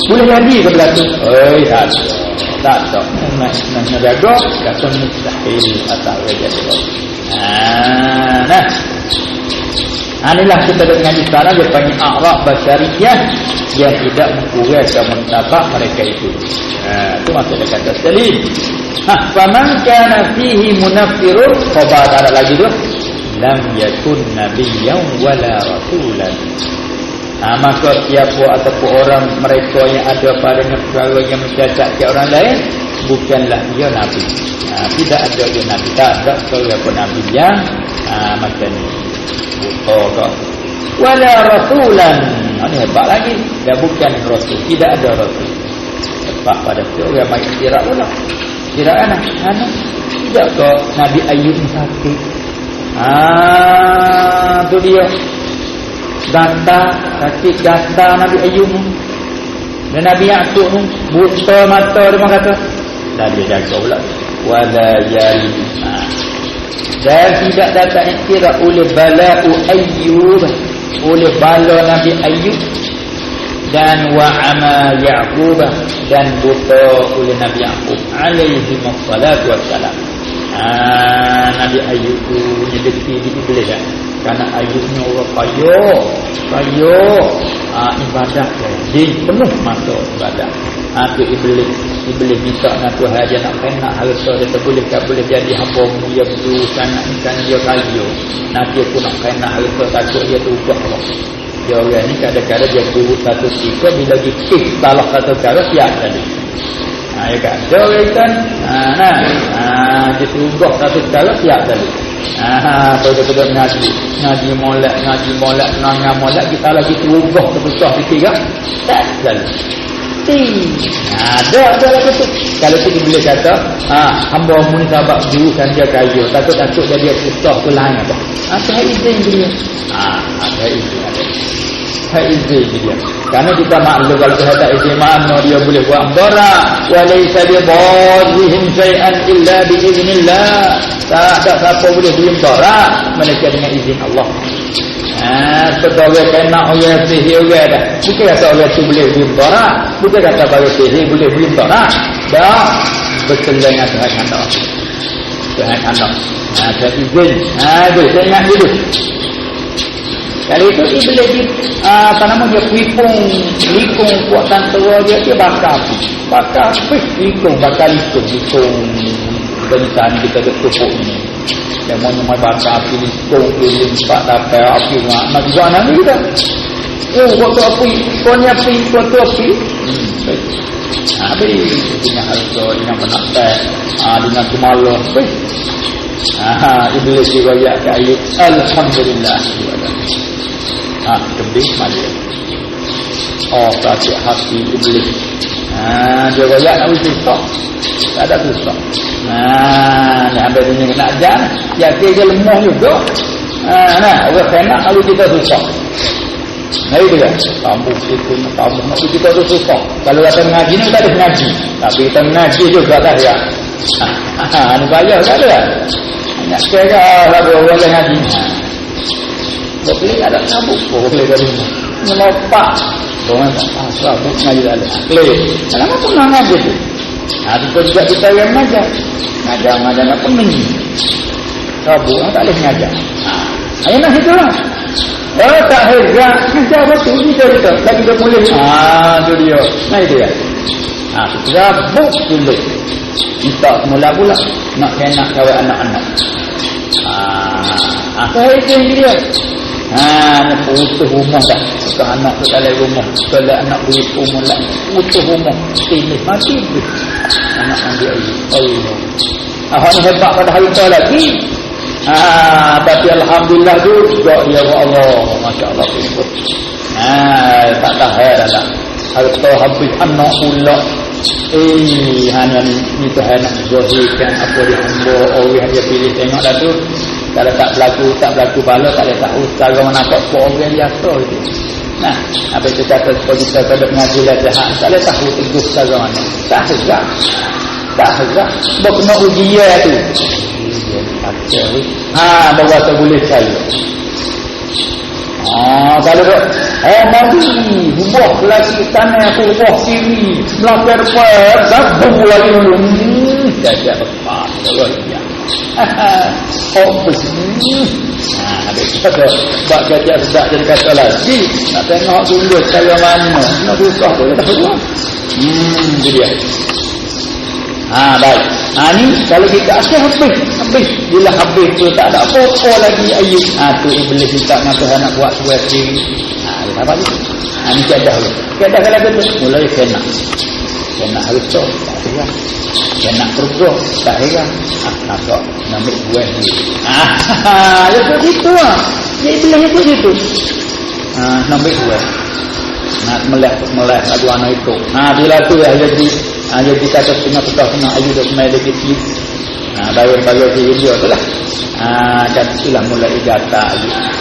Boleh jadi ke belakang? Tak ada. Nak jaga, kata mustahil atau jadi. Inilah kita dengan istana dia panggil a'rab basyariyah yang tidak menguraikan mentabak mereka itu. Itu maksudnya kata salim. Faman kana fihi munafirun, khabar ada lagi tu. Lam yakun nabiyyan wala rasulan. Maka siapa ataupun orang mereka yang ada padanya perkara yang mencacat ke orang lain, bukanlah dia nabi. Tidak ada dia nabi. Tak ada seorang nabi yang macam ni. Wala rasulan. Ini hebat lagi. Dan bukan rasul. Tidak ada rasul. Sebab pada tu orang main kira pula. Kiraan anak. Tidak ke Nabi Ayub sakit. Tu dia. Sakit gata Nabi Ayub dan Nabi Ya'qub buta mata dia kata dah dia jaga pula wala yali. Dan tidak datang iktiraf oleh bala'u Ayyub, oleh bala Nabi Ayub, dan wa'ama Ya'qub, dan buta oleh Nabi Ya'qub alaihi wassalatu wassalam. Nabi Ayub tu nyedeki di iblis kan. Kerana Ayubnya orang kaya ibadat dia penuh masa ibadat. Tu Iblis minta dengan Tuhan dia nak kena harta dia tak boleh jadi hamba-Mu dia betul sangat kan dia kaya. Nanti aku nak kena harta takut dia tugah Allah. Dia orang ni kadang-kadang dia buruk satu tiga bila dikik salah satu cara siap tadi. Ya kan. Dia orang kan dia tugah satu cara siap tadi. Pada ngaji molek nang molek kita lagi terubah terbesar sikit kan. Tak lalu. Ada lagi tu. Kalau kita boleh kata, hamba-Mu ni sahabat jurusan dia kaya, takut jadi susah tu lain apa. Saya izin dia. Saya izin dia. Kerana kita maklum kalau Tuhan tak izin mana dia boleh buat bara. Walaysa bi dharrihim syai'an illa bi idznillah. Tak ada siapa boleh beri bara melainkan dengan izin Allah. Sebab orang kena orang sihir orang dah. Bukan kata orang tu boleh beri bara. Bukan kata orang sihir boleh beri bara. Dah betul dengan Tuhan Allah. Tuhan Allah. Saya izin. Saya ingat dulu. Kali itu Iblis dia likung kuat tentera dia bakar likung bentang kita bertepuk ni. Yang mau bakar api likung limpat dapat api nak juga nak ni dah. Waktu api, kau api. Habis dengan harga, dengan penakut, dengan kemaluan. Iblis diriwayat ke Ayub. Alhamdulillah. Kebih malia. Sakit hati Iblis. Dia royak nak susah. Tak ada susah. Dia ambil dunia kena ajar. Yakin dia lemah juga. Orang kena kalau kita susah. Itu dia. Kamu nak kita tu susah. Kalau kata mengaji ni tak ada mengaji. Tapi kita mengaji juga tak ada. Ini bayar tak ada. Nak kira lah orang yang ngaji. Boleh ada sabuk. Boleh dari rumah. Melopak. Orang sabuk ngaji tak ada. Boleh. Kenapa pun nak ngaji tu? Itu juga kita yang ngajar. Ngajar nak pening. Sabuk tak boleh ngajar. Ayo nak itu lah. Tak heran. Ngajar betul. Kita. Lagi dia boleh. Itu dia. Itu dia. Sabuk dulu. Kita semula pula. Nak kena kawal anak-anak. Saya itu yang dia. Utuh rumah dah. Bukan anak tu dalam rumah. Kalau anak beri umur lah. Utuh rumah. Sini mati tu. Anak ambil air. Allah ni hebat pada hari tu lagi. Tapi Alhamdulillah juga ya Allah. Masya Allah. Tak tahan lah. Harta habis anak pula. Hanya ni Tuhan nak zahirkan apa dia hamba orang dia pilih. Tengoklah tu. Kalau tak berlaku bala tak boleh tahu cara menampak orang biasa itu. Apa itu kata kalau kita pada pengajian jahat tak boleh tahu teguh cara mana. Tak herak. Berkena ujian tu. Baru rasa boleh saya. Kalau mari buah lagi tanah tu buah kiri belakang depan zabung lagi dulu. Jajak apa ya. Habis kata bak jajak sedap jadi kata lagi nak tengok dulu cara mana nak susah boleh tahu. Itu dia. Baik. Ni kalau kita habis. Bila habis tu tak ada apa-apa lagi Ayub. Tu Iblis minta dengan Tuhan nak buat sebuah sendiri. Dia dapat ni. Ni keadaan dulu. Keadaan kalau tu mulai kena harus tu. Tak heran. Kena pergoh. Tak heran. Nak ambil buah ni. Ya begitu lah. Ya Iblis itu gitu. Nak ambil buah. Nak melek adu anak itu. Bila tu jadi kata setengah Ayub dah semai lagi kecil. Bayar dia tu lah. Dan itulah mulai gata.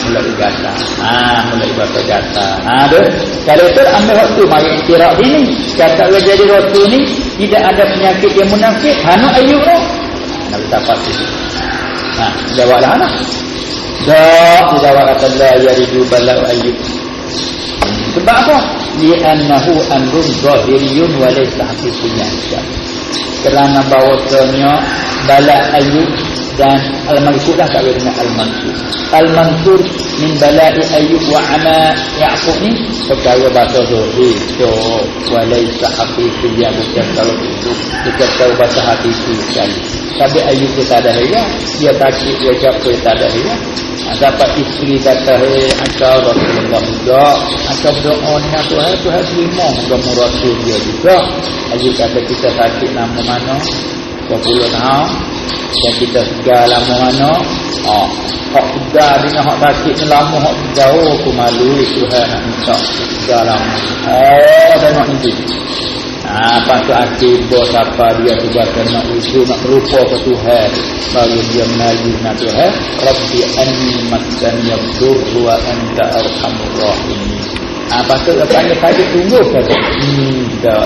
Mulai gata. Kalau itu ambil waktu mari istirahat ini. Kata orang jadi waktu ni tidak ada penyakit yang munafik. Anak Ayub tu. Nak dapat itu. Jawablah anak. Dia jawab kata la yaridu bala'u Ayub. Sebab apa? Li'annahu amrun zahiriyun wa laysa haqiqiyyan. Kerana bahawasanya bala Ayub Dan al-Mansur lah tak boleh dengan al-Mansur. Al-Mansur min bala'i Ayyub wa ana Ya'qub ni perkara bahasa zahir. So walaysa haqiqiyya, bukan kalau itu bukan tahu bahasa hakiki sekali. Tapi Ayyub tu tak ada haya, dia takut dia capek tak ada haya. Dapat isteri kata angkau Rasulullah juga, angkau berdoa dengan Tuhan, Tuhan terima kamu Rasul dia juga. Ayyub kata kita sakit nama mana 20 tahun dan kita segar lama mana hak segar dengan hak sakit ni lama, hak jauh aku malu Tuhan nak minta segar lama. Tengok ni patut akibat apa dia juga kena usul nak berupa ke Tuhan baru dia menaji dengan Tuhan. Rabbi anni massani yadur wa anta arhamur rahimin. Patut lepas ni kaki tunggu saja.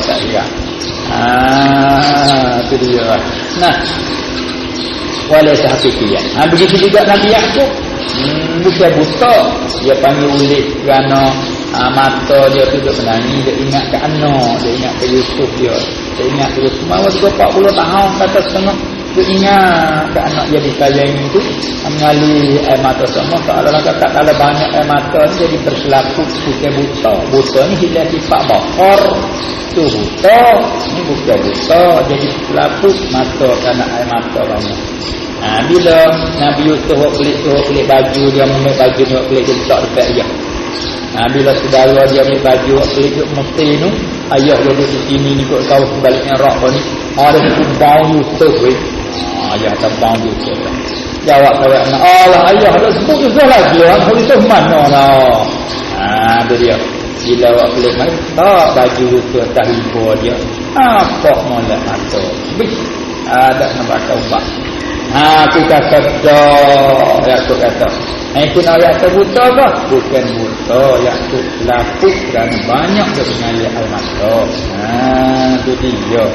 Tak ingat. Itu dia. Nah, walaysa haqiqiyyan. Begitu juga Nabi Ya'qub. Bukan buta, dia panggil ulit kerana mata dia tu duk menangis, dia ingat ke anak, dia ingat ke Yusuf dia ingat ke Yusuf. Mahu 40 tahun kata setengah, dia ingat ke anak dia disayangi tu, mengalui air mata semua. Seolah-olah kata kalau banyak air mata ni jadi berselaput. Bukan buta, buta ni hilang sifat bakar tu buta, ni bukan buta, jadi selaput mata kerana air mata banyak. Bila Nabi Yusuf pelik baju, dia ambil baju ni pelik dia letak dekat dia. Bila saudara dia ambil baju pelik dia mesti tu, ayah dia duduk di sini ni kot tahu sebaliknya rak ni. Ada bau Yusuf weh. Ayah kata bau Yusuf. Jawab kawat anak, Allah ayah ada sebut Yusuf lagi. Yusuf mana lah. Itu dia. Bila awak pelik mari, tak baju Yusuf atas ibu dia. Apa molek mata. Ada nampak ubah. Aku kata dah, Ya'qub kata. Itu nak Ya'qub buta ke? Bukan buta, Ya'qub lapuk dan banyak dia mengalir al-mata. Itu dia.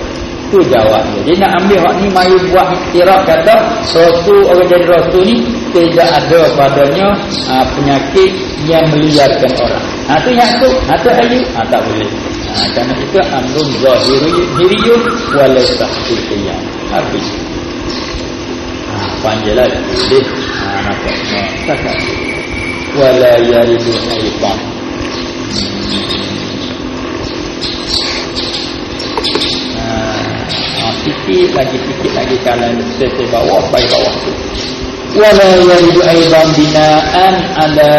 Itu jawabnya. Dia nak ambil hak ni mari buat iktiraf kata Rasul, orang jadi Rasul ni tidak ada padanya penyakit yang meliarkan orang. Itu Ya'qub, itu Ayyub. Tak boleh. Kerana itu amrun zahiriyun walaysa haqiqiyyan. Habis. Panjang lagi boleh nampaknya takkan wala yaridu aidan. Sikit lagi kalau saya bawah baik bawah tu wala yaridu aidan binaan ala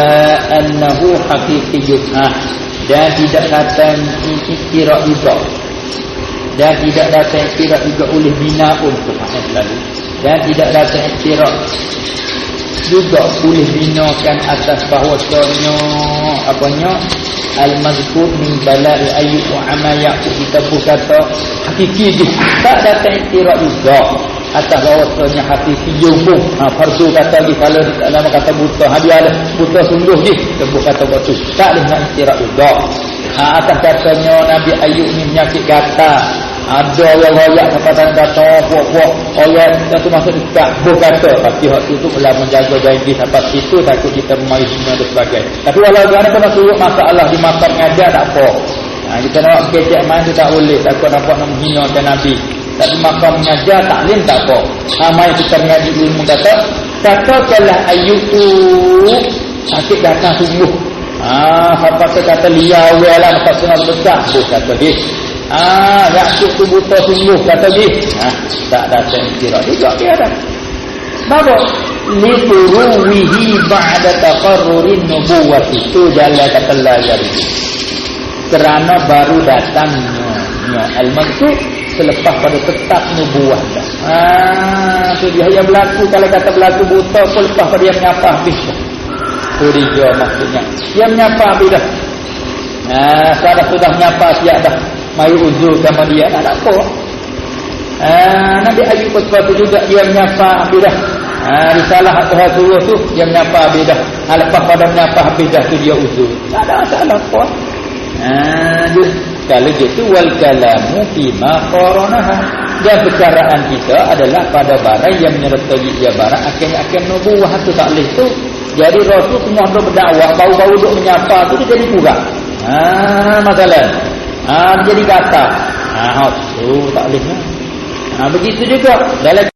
annahu haqiqiyyun. Dan tidak datang iktiraf juga, dan tidak datang iktiraf juga oleh bina untuk selalu. Dan tidak datang iktiraf juga boleh binakan atas bahawasanya apanya al-mazkur min bala'i Ayyub wa ama Ya'qub. Kita pun kata hakiki dia tak datang iktiraf juga atas bahawasanya hakiki pun fardu kata lagi kalau dalam kata buta dia ada buta sungguh je kita pun kata waktu tak boleh nak iktiraf juga. Atas katanya Nabi Ayyub ni penyakit gatal. Ada orang royak kata puak-puak orang tu masuk dekat buh kata tapi hak tu pula menjaga janji sampai situ takut kita memari semua dan sebagainya. Tapi walaupun ada kena suruh masalah di makam ngajar tak apa. Kita nak kecek main tu tak boleh, takut nampak nak menghinakan Nabi. Tapi makam mengajar taklim tak apa. Mari kita mengaji ilmu katakanlah Ayyub tu sakit datang sungguh. Apa kata liar lah nampak tengah besar buh kata dia. Ya'qub tu buta sungguh kata dia. Tak datang kira juga dia ada. Kenapa? Lituruwihi ba'da taqarrurin nubuwwah. Itu jalan kata lajari. Kerana baru datangnya al-mansur selepas pada tetap nubuwah dah. Itu dia yang berlaku. Kalau kata berlaku buta pun lepas pada dia menyapa habis. Itu dia maksudnya. Dia menyapa habis dah. Sudah menyapa siap dah. Mari uzur sama dia tak apa. Nabi Ayyub sesuatu juga dia menyapa habis dah. Risalah Tuhan suruh tu dia menyapa habis dah. Lepas pada menyapa habis dah tu dia uzur. Tak ada masalah apa. Kalau gitu wal kalamu fima qaranaha. Dan percaraan kita adalah pada barang yang menyertai dia barang akan nubuwah tu tak boleh tu. Jadi Rasul semua dah berdakwah baru-baru duk menyapa tu dia jadi kurang. Masalah. Jadi kata. Tu tak boleh. Begitu juga dalam